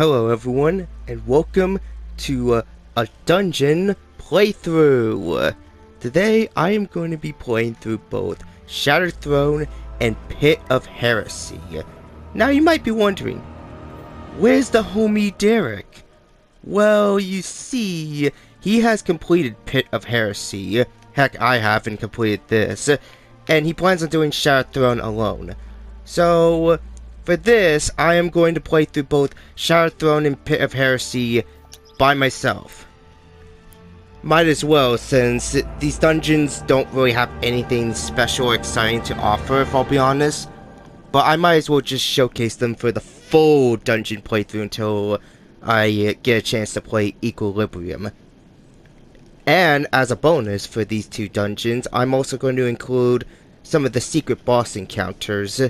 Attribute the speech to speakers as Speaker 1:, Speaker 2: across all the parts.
Speaker 1: Hello everyone, and welcome to a dungeon playthrough. Today I am going to be playing through both Shattered Throne and Pit of Heresy. Now you might be wondering, where's the homie Derek? Well, you see, he has completed Pit of Heresy. Heck, I haven't completed this. And he plans on doing Shattered Throne alone. So for this, I am going to play through both Shattered Throne and Pit of Heresy by myself. Might as well, since these dungeons don't really have anything special or exciting to offer, if I'll be honest. But I might as well just showcase them for the full dungeon playthrough until I get a chance to play Equilibrium. And as a bonus for these two dungeons, I'm also going to include some of the secret boss encounters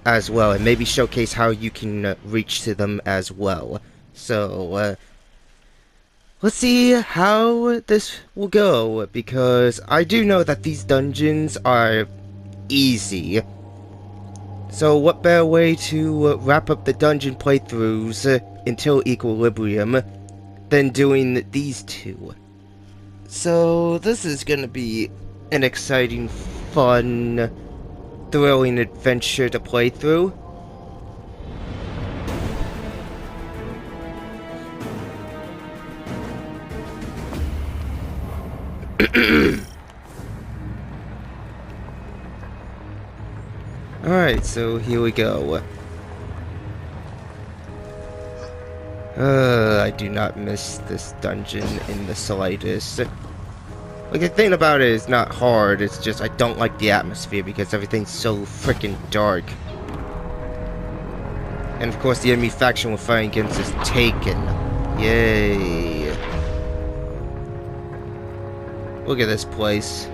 Speaker 1: as well, and maybe showcase how you can reach to them as well. So, let's see how this will go, because I do know that these dungeons are easy. So what better way to wrap up the dungeon playthroughs until Equilibrium than doing these two? So this is gonna be an exciting, fun, thrilling adventure to play through. Alright, so here we go. I do not miss this dungeon in the slightest. Like, the thing about it is not hard, it's just I don't like the atmosphere because everything's so freaking dark. And of course the enemy faction we're fighting against is taken. Yay. Look at this place.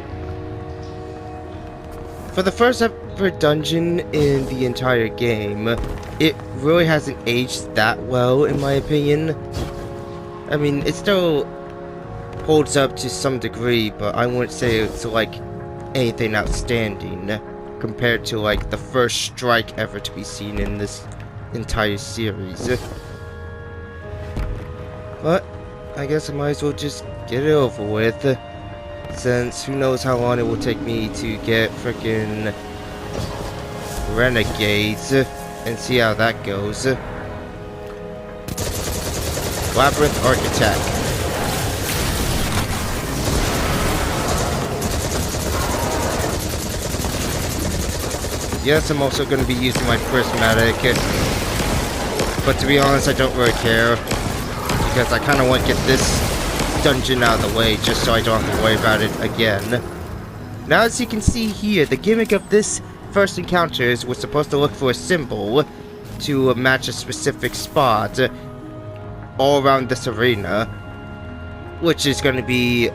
Speaker 1: For the first ever dungeon in the entire game, it really hasn't aged that well in my opinion. I mean, it still holds up to some degree, but I wouldn't say it's like anything outstanding compared to like the first strike ever to be seen in this entire series. But I guess I might as well just get it over with, since who knows how long it will take me to get frickin' renegades and see how that goes. Labyrinth Architect. Yes, I'm also going to be using my prismatic, but to be honest, I don't really care, because I kind of want to get this dungeon out of the way, just so I don't have to worry about it again. Now, as you can see here, the gimmick of this first encounter is we're supposed to look for a symbol to match a specific spot all around this arena, which is going to be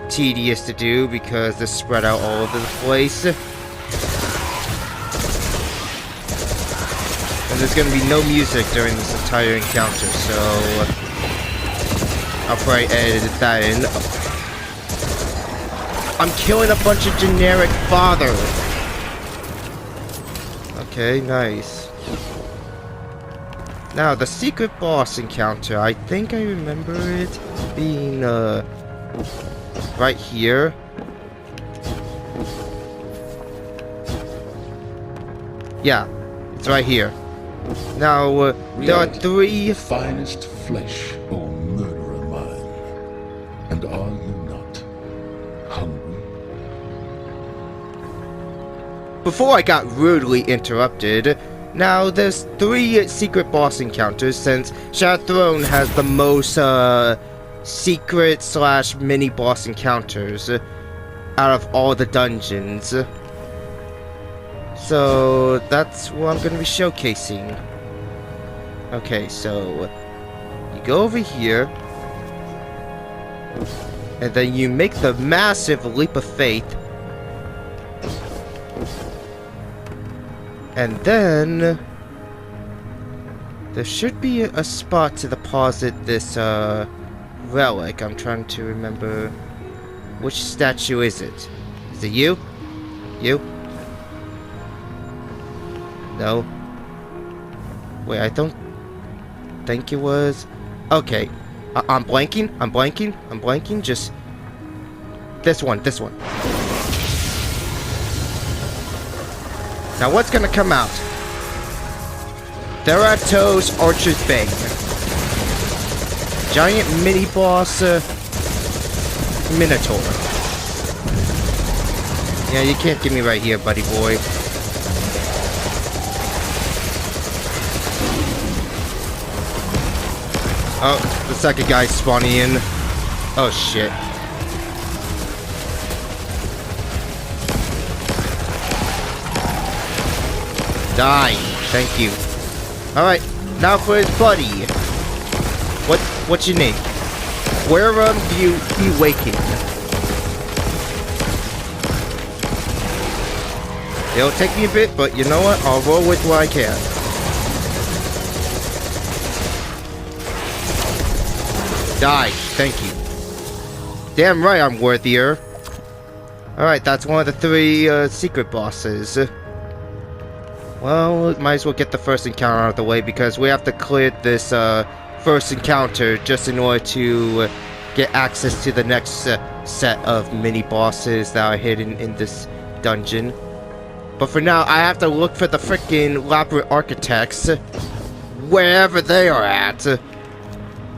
Speaker 1: tedious to do because they're spread out all over the place. And there's going to be no music during this entire encounter, so I'll probably edit that in. I'm killing a bunch of generic fodder. Okay, nice. Now, the secret boss encounter, I think I remember it being, right here. Yeah, it's right here. Now, there are three...
Speaker 2: The finest flesh, O murderer mine. And are you not hungry?
Speaker 1: Before I got rudely interrupted, now there's three secret boss encounters, since Shattered Throne has the most, secret slash mini boss encounters out of all the dungeons. So that's what I'm going to be showcasing. Okay, so you go over here, and then you make the massive leap of faith, and then there should be a spot to deposit this relic. I'm trying to remember which statue is it. Is it you? You? No. Wait, I don't think it was. Okay. I'm blanking. Just this one. Now what's gonna come out? Theratos Archer's Bane. Giant mini boss Minotaur. Yeah, you can't get me right here, buddy boy. Oh, the second guy's spawning in. Oh shit. Die. Thank you. Alright, now for his buddy. What's your name? Where do you be waking? It'll take me a bit, but you know what? I'll roll with what I can. Die. Thank you. Damn right I'm worthier. Alright, that's one of the 3 secret bosses. Well, might as well get the first encounter out of the way because we have to clear this first encounter just in order to get access to the next set of mini bosses that are hidden in this dungeon. But for now, I have to look for the freaking Labyrinth Architects wherever they are at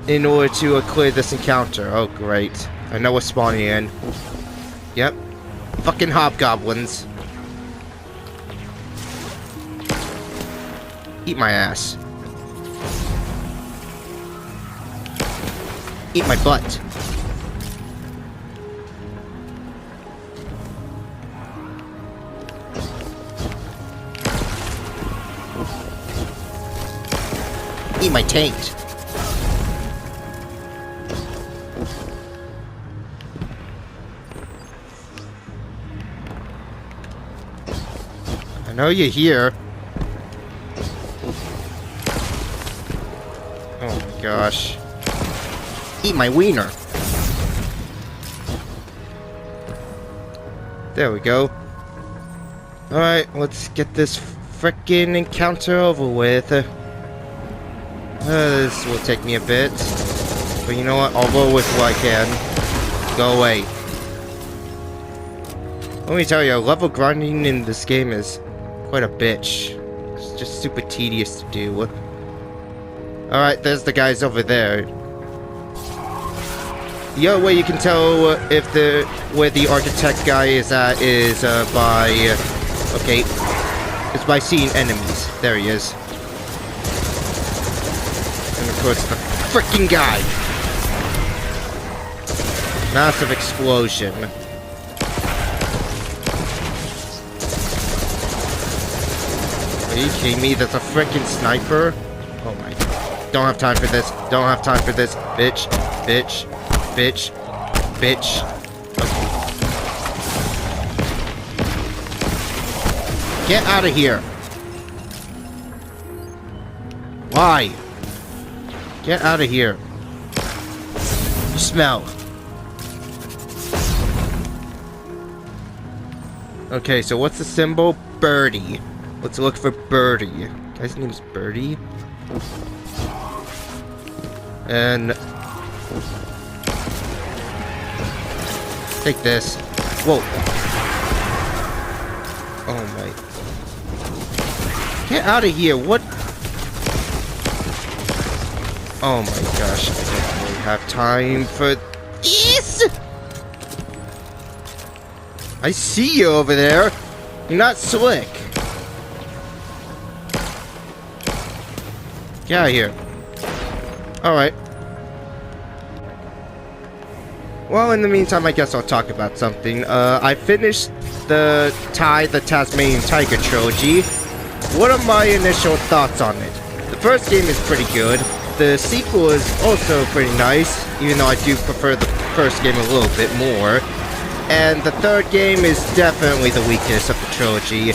Speaker 1: in order to clear this encounter. Oh, great. I know what's spawning in. Yep. Fucking hobgoblins. Eat my ass. Eat my butt. Eat my taint. I know you're here. Oh my gosh. Eat my wiener. There we go. Alright, let's get this frickin' encounter over with. This will take me a bit. But you know what? I'll roll with what I can. Go away. Let me tell you, level grinding in this game is quite a bitch. It's just super tedious to do. Alright, there's the guys over there. The other way you can tell if where the architect guy is at is by it's by seeing enemies. There he is. And of course the freaking guy. Massive explosion. Are you kidding me? That's a freaking sniper? Oh my god. Don't have time for this. Don't have time for this. Bitch. Bitch. Bitch. Bitch. Okay. Get out of here. Why? Get out of here. You smell. Okay, so what's the symbol? Birdie. Let's look for Birdie. Guy's name is Birdie. And take this. Whoa. Oh my. Get out of here. What? Oh my gosh. I don't really have time for this. I see you over there. You're not slick. Get out of here. Alright. Well, in the meantime, I guess I'll talk about something. I finished the Tasmanian Tiger trilogy. What are my initial thoughts on it? The first game is pretty good. The sequel is also pretty nice, even though I do prefer the first game a little bit more. And the third game is definitely the weakest of the trilogy.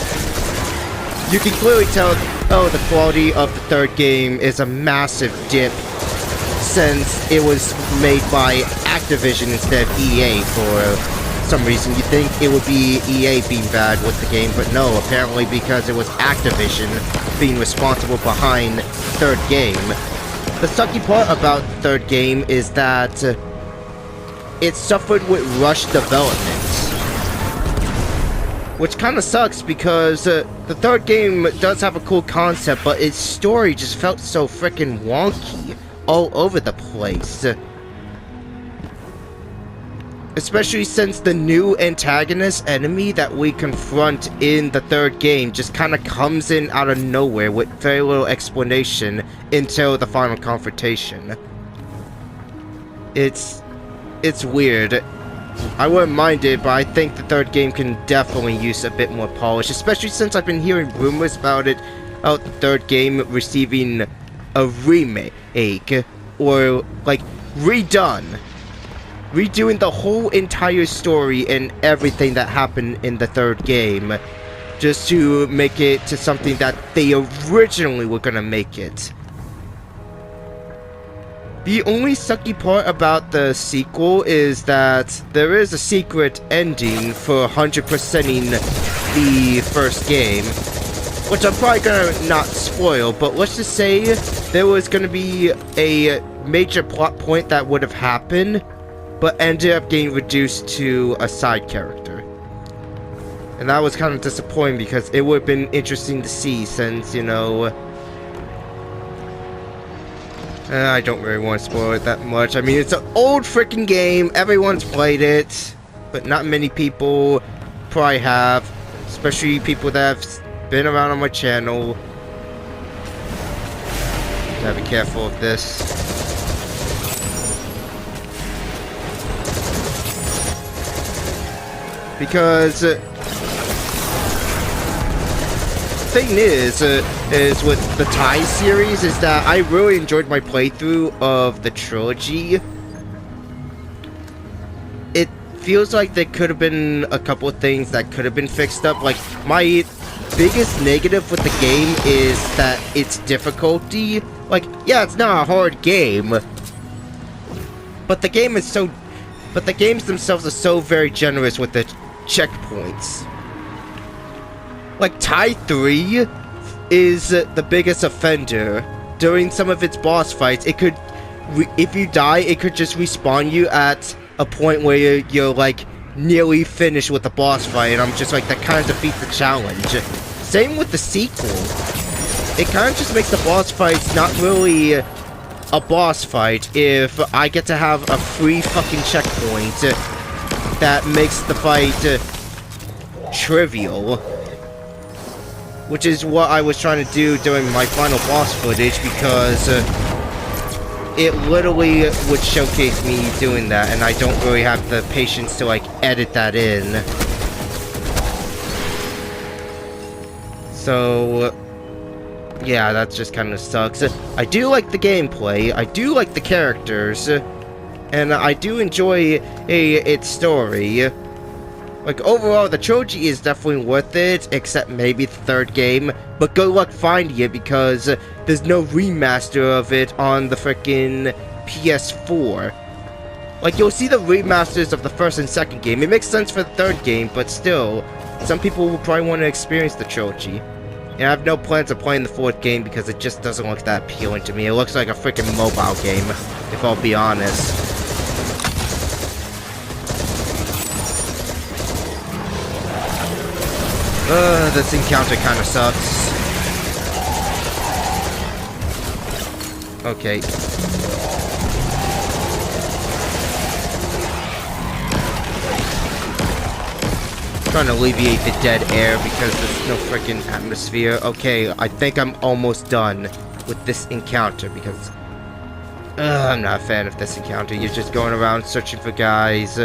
Speaker 1: You can clearly tell, the quality of the third game is a massive dip since it was made by Activision instead of EA for some reason. You'd think it would be EA being bad with the game, but no, apparently because it was Activision being responsible behind the third game. the sucky part about the third game is that it suffered with rushed development. Which kind of sucks because the third game does have a cool concept, but its story just felt so freaking wonky all over the place. Especially since the new antagonist enemy that we confront in the third game just kind of comes in out of nowhere with very little explanation until the final confrontation. It's weird. I wouldn't mind it, but I think the third game can definitely use a bit more polish, especially since I've been hearing rumors about the third game receiving a remake, or like redoing the whole entire story and everything that happened in the third game, just to make it to something that they originally were gonna make it. The only sucky part about the sequel is that there is a secret ending for 100%ing the first game, which I'm probably gonna not spoil, but let's just say there was gonna be a major plot point that would have happened, but ended up getting reduced to a side character. And that was kind of disappointing because it would have been interesting to see since, you know, I don't really want to spoil it that much. I mean, it's an old freaking game. Everyone's played it, but not many people probably have, especially people that have been around on my channel. Gotta be careful of this. Because thing is with the TIE series is that I really enjoyed my playthrough of the trilogy. It feels like there could have been a couple of things that could have been fixed up. Like, my biggest negative with the game is that its difficulty. Like, yeah, it's not a hard game, but the game is so. But the games themselves are so very generous with the checkpoints. Like, TIE 3 is the biggest offender. During some of its boss fights, it could, if you die, it could just respawn you at a point where you're like, nearly finished with the boss fight, and I'm just like, that kind of defeats the challenge. Same with the sequel. It kind of just makes the boss fights not really a boss fight if I get to have a free fucking checkpoint that makes the fight trivial. Which is what I was trying to do during my final boss footage, because it literally would showcase me doing that, and I don't really have the patience to, like, edit that in. So, yeah, that just kind of sucks. I do like the gameplay, I do like the characters, and I do enjoy its story. Like, overall, the trilogy is definitely worth it, except maybe the third game. But good luck finding it, because there's no remaster of it on the frickin' PS4. Like, you'll see the remasters of the first and second game. It makes sense for the third game, but still, some people will probably want to experience the trilogy. And I have no plans of playing the fourth game, because it just doesn't look that appealing to me. It looks like a frickin' mobile game, if I'll be honest. This encounter kind of sucks. Okay. Trying to alleviate the dead air because there's no freaking atmosphere. Okay, I think I'm almost done with this encounter because I'm not a fan of this encounter. You're just going around searching for guys.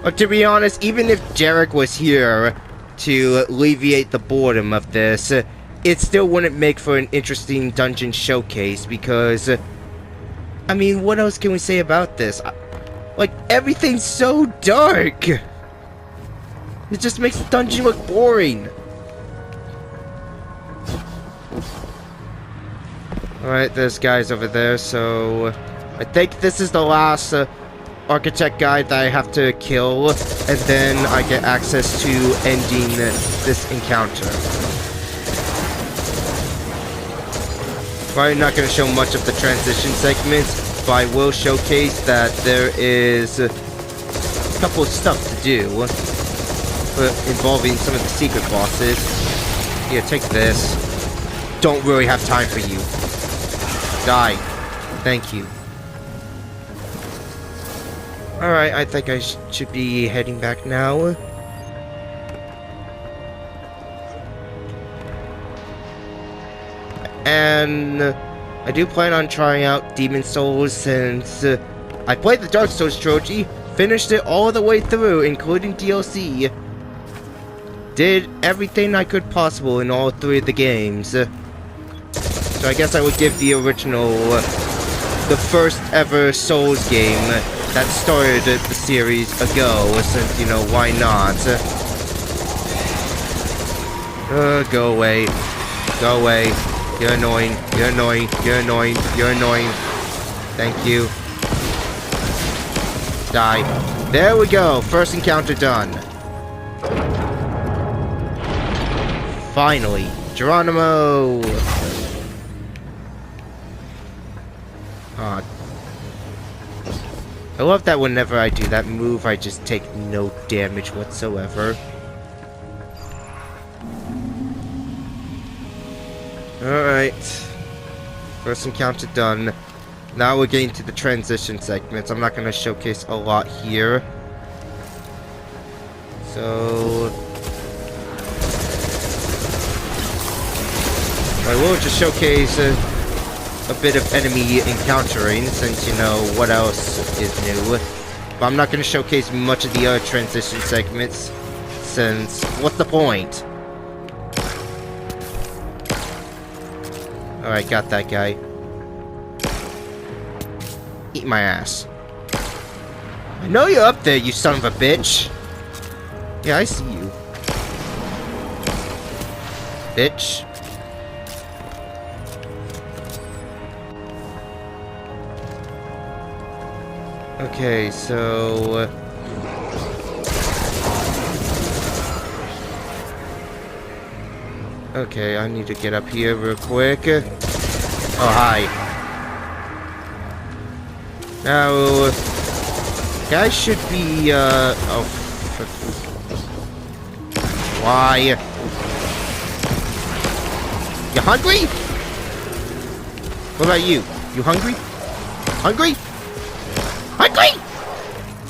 Speaker 1: But to be honest, even if Jarek was here to alleviate the boredom of this, it still wouldn't make for an interesting dungeon showcase because, I mean, what else can we say about this? Like, everything's so dark! It just makes the dungeon look boring! Alright, there's guys over there, so I think this is the last architect guy that I have to kill, and then I get access to ending this encounter. Probably not going to show much of the transition segments, but I will showcase that there is a couple of stuff to do involving some of the secret bosses. Here, take this. Don't really have time for you. Die. Thank you. Alright, I think I should be heading back now. And I do plan on trying out Demon Souls since I played the Dark Souls trilogy, finished it all the way through, including DLC. Did everything I could possible in all 3 of the games. So I guess I would give the original, the first ever Souls game that started the series ago, since, you know, why not? Go away. Go away. You're annoying. You're annoying. You're annoying. You're annoying. Thank you. Die. There we go. First encounter done. Finally. Geronimo! I love that whenever I do that move, I just take no damage whatsoever. Alright. First encounter done. Now we're getting to the transition segments. I'm not going to showcase a lot here. So I will just showcase a bit of enemy encountering, since, you know, what else is new. But I'm not going to showcase much of the other transition segments, since what's the point? Alright, got that guy. Eat my ass. I know you're up there, you son of a bitch! Yeah, I see you. Bitch. Okay, so okay, I need to get up here real quick. Oh, hi. Now, guys should be, oh, why? You hungry? What about you? You hungry? Hungry? Hungry!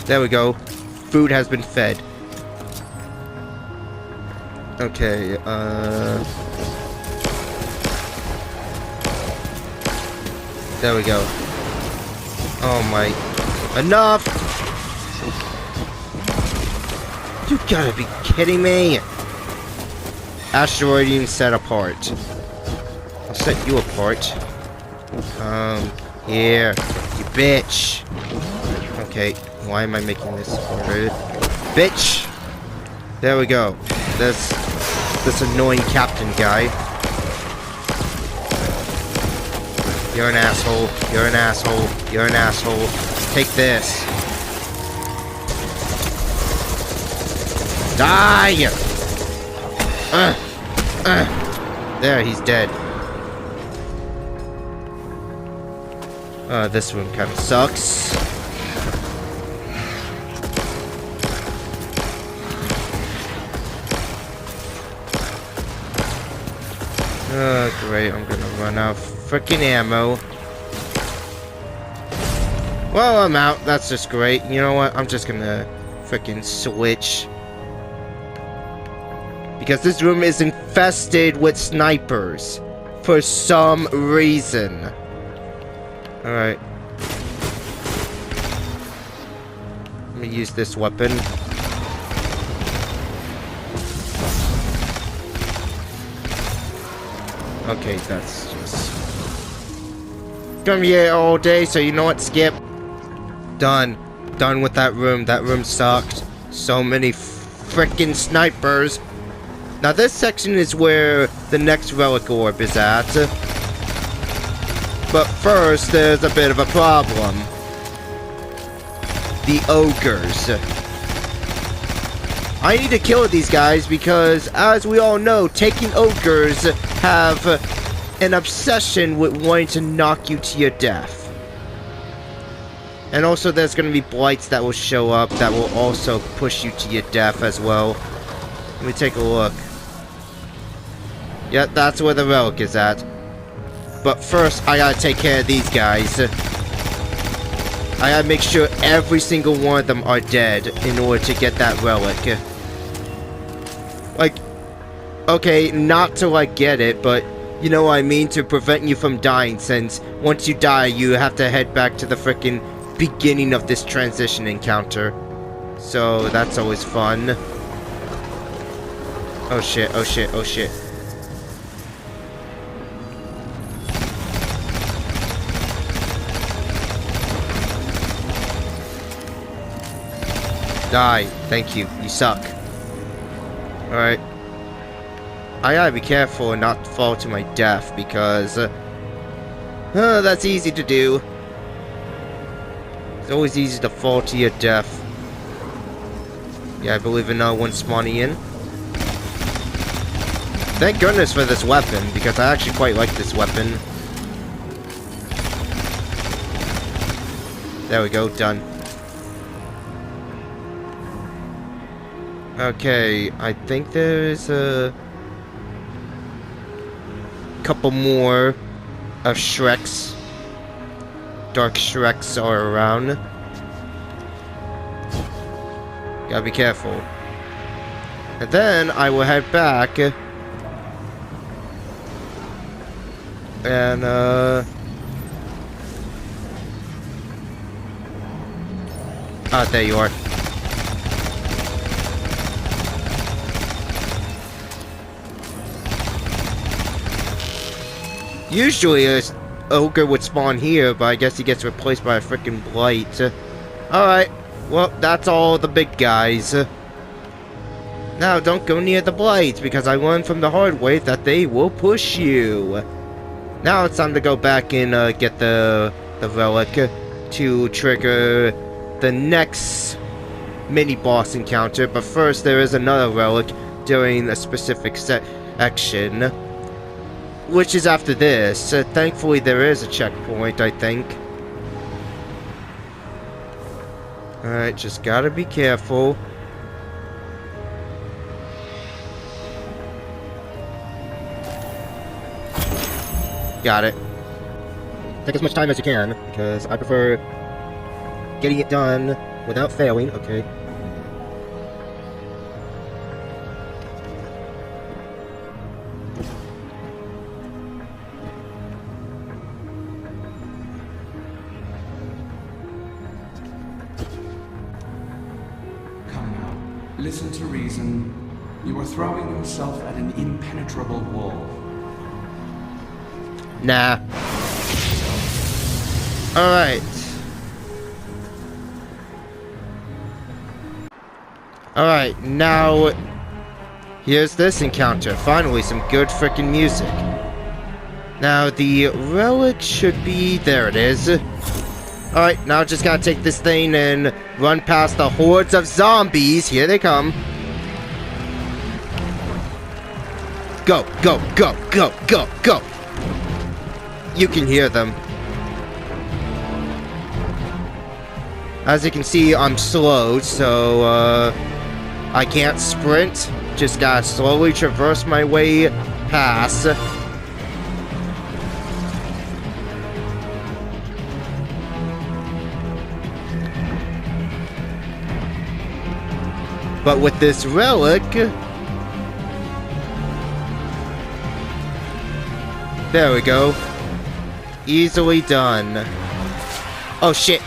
Speaker 1: There we go. Food has been fed. Okay, there we go. Oh my... Enough! You gotta be kidding me! Asteroidian set apart. I'll set you apart. Here. You bitch! Okay, why am I making this harder? Bitch! There we go. This annoying captain guy. You're an asshole. You're an asshole. You're an asshole. Take this. Die! There, he's dead. This room kind of sucks. Oh, great, I'm gonna run out of frickin' ammo. Well, I'm out. That's just great. You know what? I'm just gonna frickin' switch. Because this room is infested with snipers. For some reason. Alright. Let me use this weapon. Okay, that's just... Come here all day, so you know what? Skip. Done. Done with that room. That room sucked. So many frickin' snipers. Now this section is where the next relic orb is at. But first, there's a bit of a problem. The ogres. I need to kill these guys because, as we all know, taking ogres have an obsession with wanting to knock you to your death. And also there's going to be blights that will show up that will also push you to your death as well. Let me take a look. Yep, that's where the relic is at. But first, I gotta take care of these guys. I gotta make sure every single one of them are dead in order to get that relic. Like, okay, not to like get it, but you know what I mean? To prevent you from dying, since once you die, you have to head back to the frickin' beginning of this transition encounter. So, that's always fun. Oh shit, oh shit, oh shit. Die. Thank you. You suck. Alright. I gotta be careful and not fall to my death, because... that's easy to do. It's always easy to fall to your death. Yeah, I believe another one spawning in. Thank goodness for this weapon, because I actually quite like this weapon. There we go, done. Okay, I think there's a couple more of Shreks. Dark Shreks are around. Gotta be careful. And then I will head back. And, ah, there you are. Usually a ogre would spawn here, but I guess he gets replaced by a freaking blight. Alright, well, that's all the big guys. Now, don't go near the blights, because I learned from the hard way that they will push you. Now it's time to go back and get the relic to trigger the next mini-boss encounter. But first, there is another relic during a specific section, which is after this. Thankfully, there is a checkpoint, I think. Alright, just gotta be careful. Got it. Take as much time as you can, because I prefer getting it done without failing. Okay.
Speaker 3: Listen to reason. You are throwing yourself at an impenetrable wall.
Speaker 1: Nah. Alright. Alright, now... here's this encounter. Finally, some good frickin' music. Now, the relic should be... there it is. Alright, now just gotta take this thing and run past the hordes of zombies. Here they come. Go, go, go, go, go, go. You can hear them. As you can see, I'm slowed, so, I can't sprint. Just gotta slowly traverse my way past. But with this relic... there we go. Easily done. Oh shit.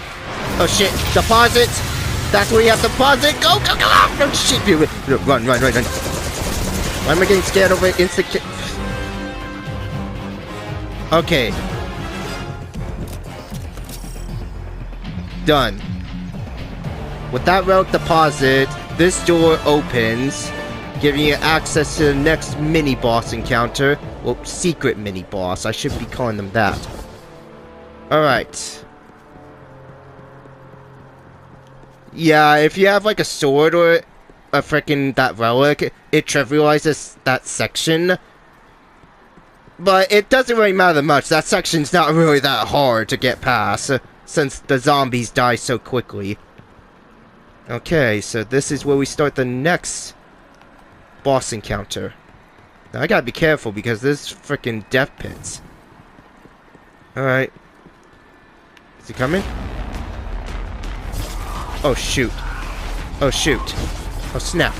Speaker 1: Oh shit. Deposit! That's where you have to deposit! Go, go, go! Oh shit! Run, run, run, run. Why am I getting scared over instant... okay. Done. With that relic deposit, this door opens, giving you access to the next mini-boss encounter. Well, secret mini-boss. I should be calling them that. Alright. Yeah, if you have like a sword or a frickin' that relic, it trivializes that section. But it doesn't really matter much. That section's not really that hard to get past, since the zombies die so quickly. Okay, so this is where we start the next boss encounter. Now, I gotta be careful because there's freaking death pits. Alright. Is he coming? Oh, shoot. Oh, shoot. Oh, snap.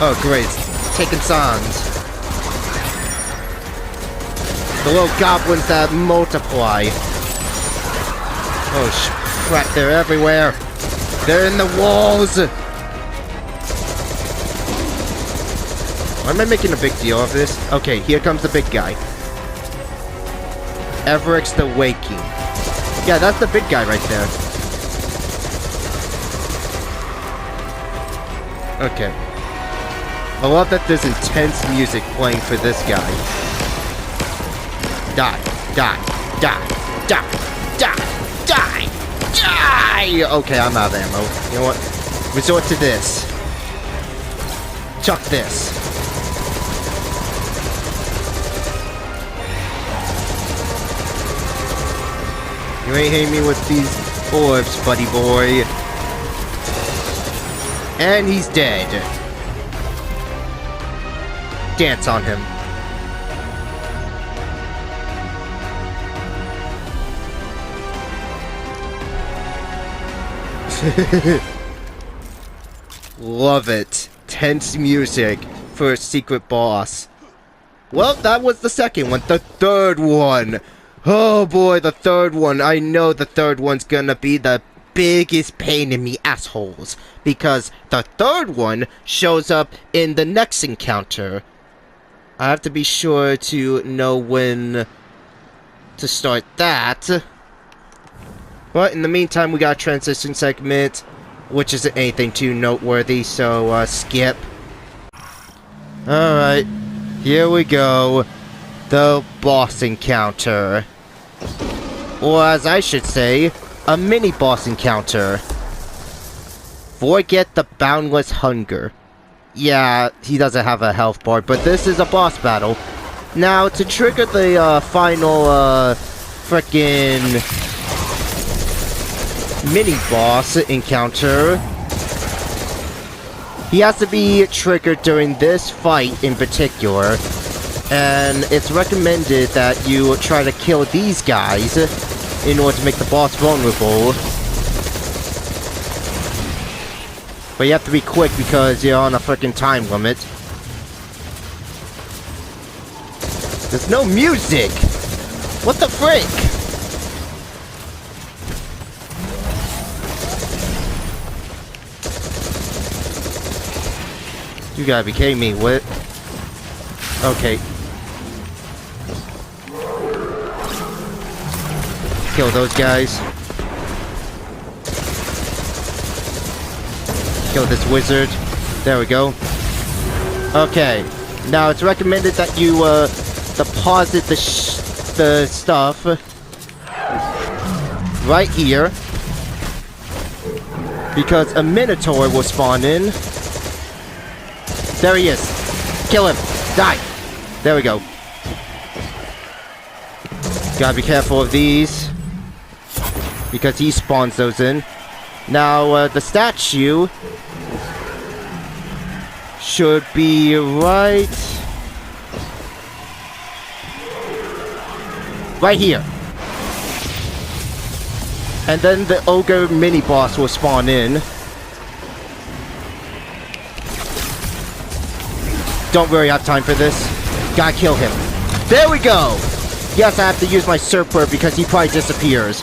Speaker 1: Oh, great. It's taking signs. The little goblins that multiply. Oh, crap, they're everywhere. They're in the walls. Why am I making a big deal of this? Okay, here comes the big guy. Everix the Waking. Yeah, that's the big guy right there. Okay. I love that there's intense music playing for this guy. Die, die, die, die, die, die, die! Okay, I'm out of ammo. You know what? Resort to this. Chuck this. You ain't hitting me with these orbs, buddy boy. And he's dead. Dance on him. Love it. Tense music for a secret boss. Well, that was the second one. The third one. Oh boy, the third one. I know the third one's gonna be the biggest pain in me assholes. Because the third one shows up in the next encounter. I have to be sure to know when to start that. But in the meantime, we got a transition segment, which isn't anything too noteworthy, so skip. Alright, here we go. The boss encounter. Or as I should say, a mini boss encounter. Forget the boundless hunger. Yeah, he doesn't have a health bar, but this is a boss battle. Now, to trigger the final frickin' mini boss encounter, he has to be triggered during this fight in particular. And it's recommended that you try to kill these guys in order to make the boss vulnerable. But you have to be quick because you're on a freaking time limit. There's no music! What the frick? You gotta be kidding me, what? Okay. Kill those guys. Kill this wizard. There we go. Okay. Now it's recommended that you deposit the stuff right here, because a minotaur will spawn in. There he is. Kill him. Die. There we go. Gotta be careful of these, because he spawns those in. Now, the statue should be right here. And then the ogre mini-boss will spawn in. Don't really have time for this. Gotta kill him. There we go! Yes, I have to use my Serper because he probably disappears.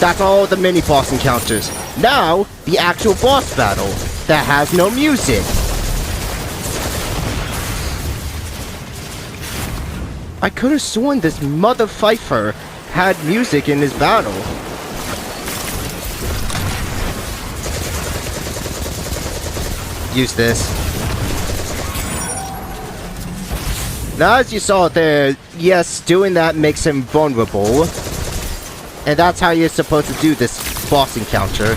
Speaker 1: That's all the mini-boss encounters. Now, the actual boss battle that has no music. I could have sworn this mother Pfeiffer had music in his battle. Use this. Now, as you saw there, yes, doing that makes him vulnerable. And that's how you're supposed to do this boss encounter.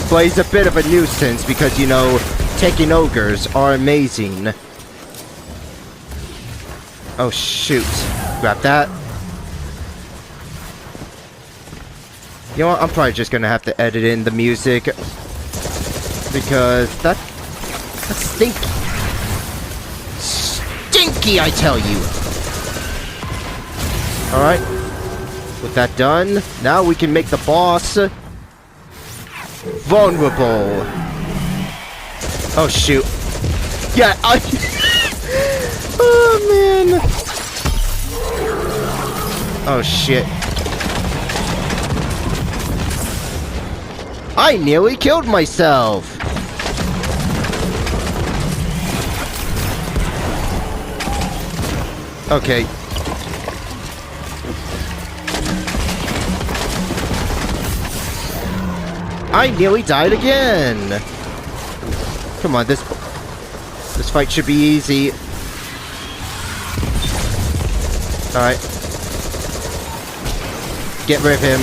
Speaker 1: But he's a bit of a nuisance because, you know, taking ogres are amazing. Oh shoot. Grab that. You know what? I'm probably just gonna have to edit in the music. Because that's stinky. Stinky, I tell you! Alright. With that done, now we can make the boss vulnerable. Oh shoot. Yeah, oh man. Oh shit. I nearly killed myself. Okay. I nearly died again. Come on, this fight should be easy. Alright. Get rid of him.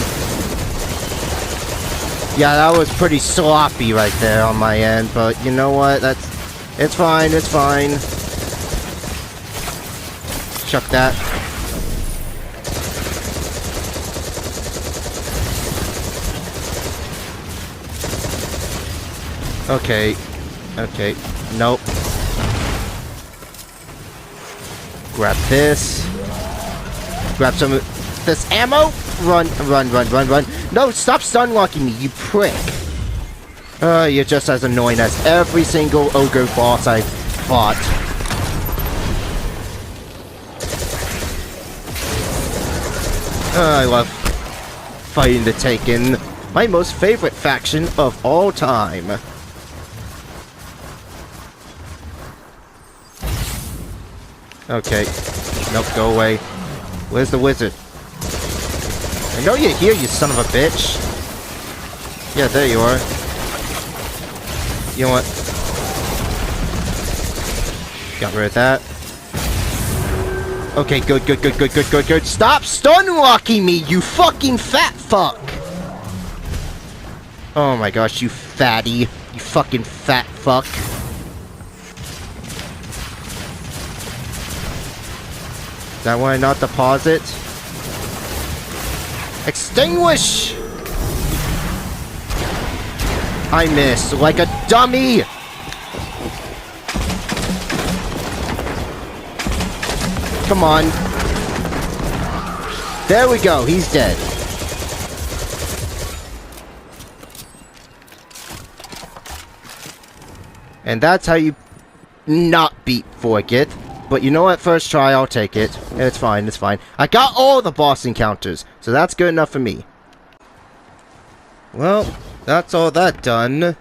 Speaker 1: Yeah, that was pretty sloppy right there on my end, but you know what? It's fine, it's fine. Chuck that. Okay. Okay. Nope. Grab this. Grab some of this ammo. Run, run, run, run, run. No, stop stun locking me, you prick. You're just as annoying as every single ogre boss I've fought. I love fighting the Taken. My most favorite faction of all time. Okay. Nope, go away. Where's the wizard? I know you're here, you son of a bitch. Yeah, there you are. You know what? Got rid of that. Okay, good, good, good, good, good, good, good. Stop stun locking me, you fucking fat fuck! Oh my gosh, you fatty. You fucking fat fuck. Is that why I not deposit? Extinguish! I missed like a dummy! Come on. There we go, he's dead. And that's how you not beat Forget. But you know what? First try, I'll take it. It's fine, it's fine. I got all the boss encounters, so that's good enough for me. Well, that's all that done.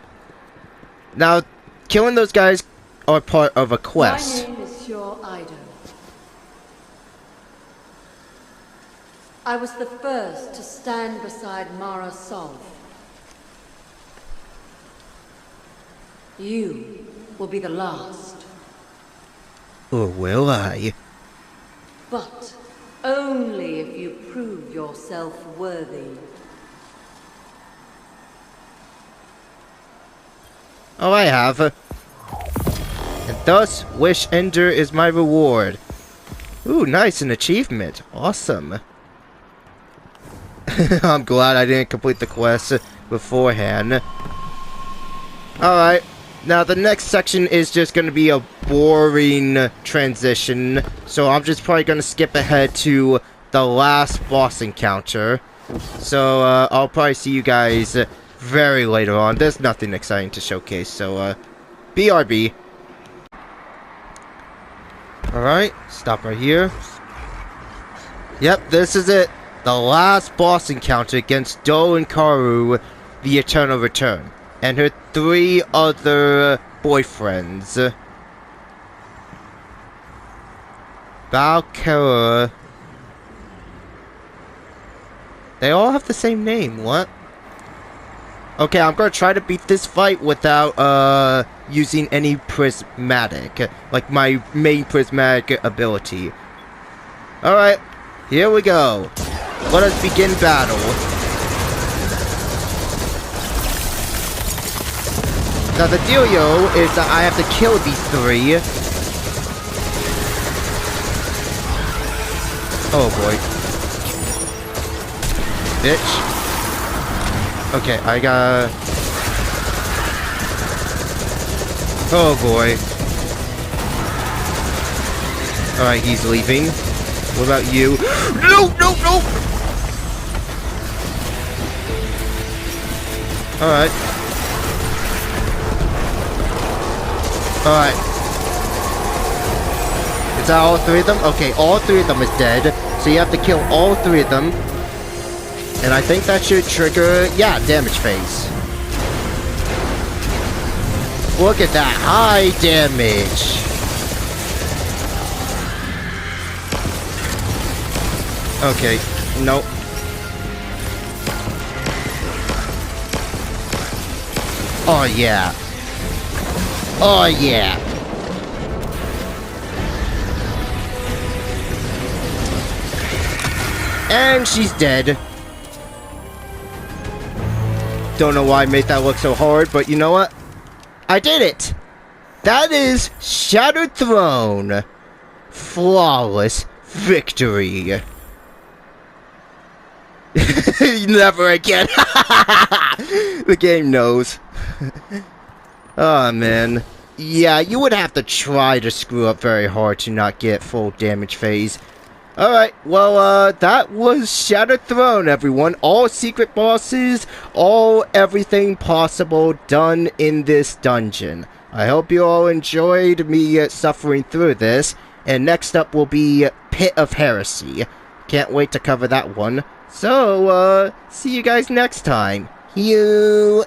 Speaker 1: Now, killing those guys are part of a quest.
Speaker 4: My name is Your Ido. I was the first to stand beside Mara Sol. You will be the last.
Speaker 1: Or will I?
Speaker 4: But only if you prove yourself worthy.
Speaker 1: Oh, I have. And thus, Wish Ender is my reward. Ooh, nice, an achievement. Awesome. I'm glad I didn't complete the quest beforehand. Alright. Now, the next section is just going to be a boring transition, so I'm just probably going to skip ahead to the last boss encounter. So, I'll probably see you guys very later on. There's nothing exciting to showcase, so, BRB. Alright, stop right here. Yep, this is it. The last boss encounter against Do and Karu, the Eternal Return, and her 3 other boyfriends. Valkyra. They all have the same name, what? Okay, I'm gonna try to beat this fight without, using any prismatic. Like, my main prismatic ability. Alright, here we go. Let us begin battle. Now the dealio is that I have to kill these 3. Oh boy. Bitch. Okay, I got... Oh boy. Alright, he's leaving. What about you? No, no, no! Alright. Alright. Is that all 3 of them? Okay, all 3 of them is dead. So you have to kill all 3 of them. And I think that should trigger, yeah, damage phase. Look at that, high damage. Okay, nope. Oh yeah. Oh yeah. And she's dead. Don't know why I made that look so hard, but you know what? I did it! That is Shattered Throne. Flawless victory. Never again. The game knows. Oh man. Yeah, you would have to try to screw up very hard to not get full damage phase. Alright, well, that was Shattered Throne, everyone. All secret bosses, all everything possible done in this dungeon. I hope you all enjoyed me suffering through this. And next up will be Pit of Heresy. Can't wait to cover that one. So, see you guys next time. You.